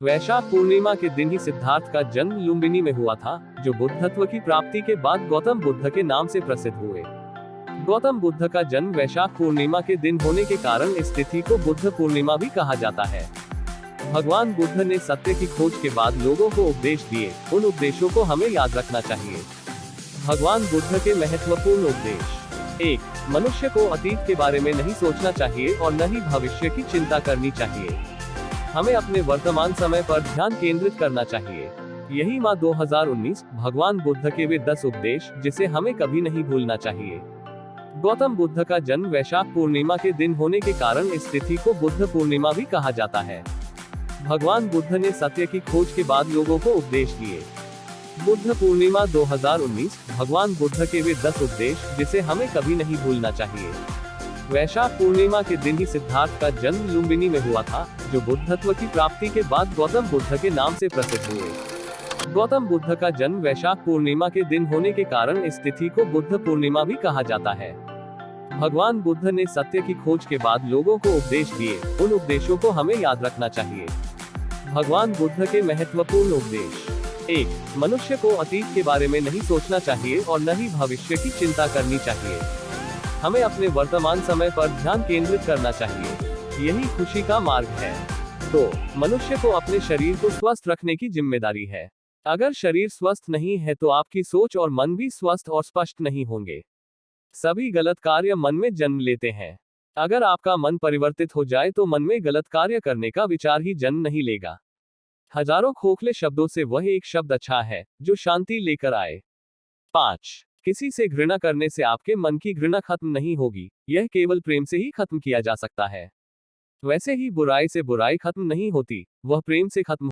वैशाख पूर्णिमा के दिन ही सिद्धार्थ का जन्म लुम्बिनी में हुआ था, जो बुद्धत्व की प्राप्ति के बाद गौतम बुद्ध के नाम से प्रसिद्ध हुए। गौतम बुद्ध का जन्म वैशाख पूर्णिमा के दिन होने के कारण इस तिथि को बुद्ध पूर्णिमा भी कहा जाता है। भगवान बुद्ध ने सत्य की खोज के बाद लोगों को उपदेश दिए, उन उपदेशों को हमें याद रखना चाहिए। भगवान बुद्ध के महत्वपूर्ण उपदेश। 1. मनुष्य को अतीत के बारे में नहीं सोचना चाहिए और न ही भविष्य की चिंता करनी चाहिए। हमें अपने वर्तमान समय पर ध्यान केंद्रित करना चाहिए। यही माह 2019 भगवान बुद्ध के वे 10 उपदेश, जिसे हमें कभी नहीं भूलना चाहिए। गौतम बुद्ध का जन्म वैशाख पूर्णिमा के दिन होने के कारण इस तिथि को बुद्ध पूर्णिमा भी कहा जाता है। भगवान बुद्ध ने सत्य की खोज के बाद लोगों को उपदेश दिए। बुद्ध पूर्णिमा 2019 भगवान बुद्ध के वे 10 उपदेश, जिसे हमें कभी नहीं भूलना चाहिए। वैशाख पूर्णिमा के दिन ही सिद्धार्थ का जन्म लुम्बिनी में हुआ था, जो बुद्धत्व की प्राप्ति के बाद गौतम बुद्ध के नाम से प्रसिद्ध हुए। गौतम बुद्ध का जन्म वैशाख पूर्णिमा के दिन होने के कारण इस तिथि को बुद्ध पूर्णिमा भी कहा जाता है। भगवान बुद्ध ने सत्य की खोज के बाद लोगों को उपदेश दिए, उन उपदेशों को हमें याद रखना चाहिए। भगवान बुद्ध के महत्वपूर्ण उपदेश। 1. मनुष्य को अतीत के बारे में नहीं सोचना चाहिए और न ही भविष्य की चिंता करनी चाहिए। हमें अपने वर्तमान समय पर ध्यान केंद्रित करना चाहिए। यही खुशी का मार्ग है। 2. मनुष्य को अपने शरीर को स्वस्थ रखने की जिम्मेदारी है। अगर शरीर स्वस्थ नहीं है तो आपकी सोच और मन भी स्वस्थ और स्पष्ट नहीं होंगे। सभी गलत कार्य मन में जन्म लेते हैं। अगर आपका मन परिवर्तित हो जाए तो मन में गलत कार्य करने का विचार ही जन्म नहीं लेगा। हजारों खोखले शब्दों से वह एक शब्द अच्छा है, जो शांति लेकर आए। 5. किसी से घृणा करने से आपके मन की घृणा खत्म नहीं होगी, यह केवल प्रेम से ही खत्म किया जा सकता है। वैसे ही बुराई से बुराई खत्म नहीं होती, वह प्रेम से खत्म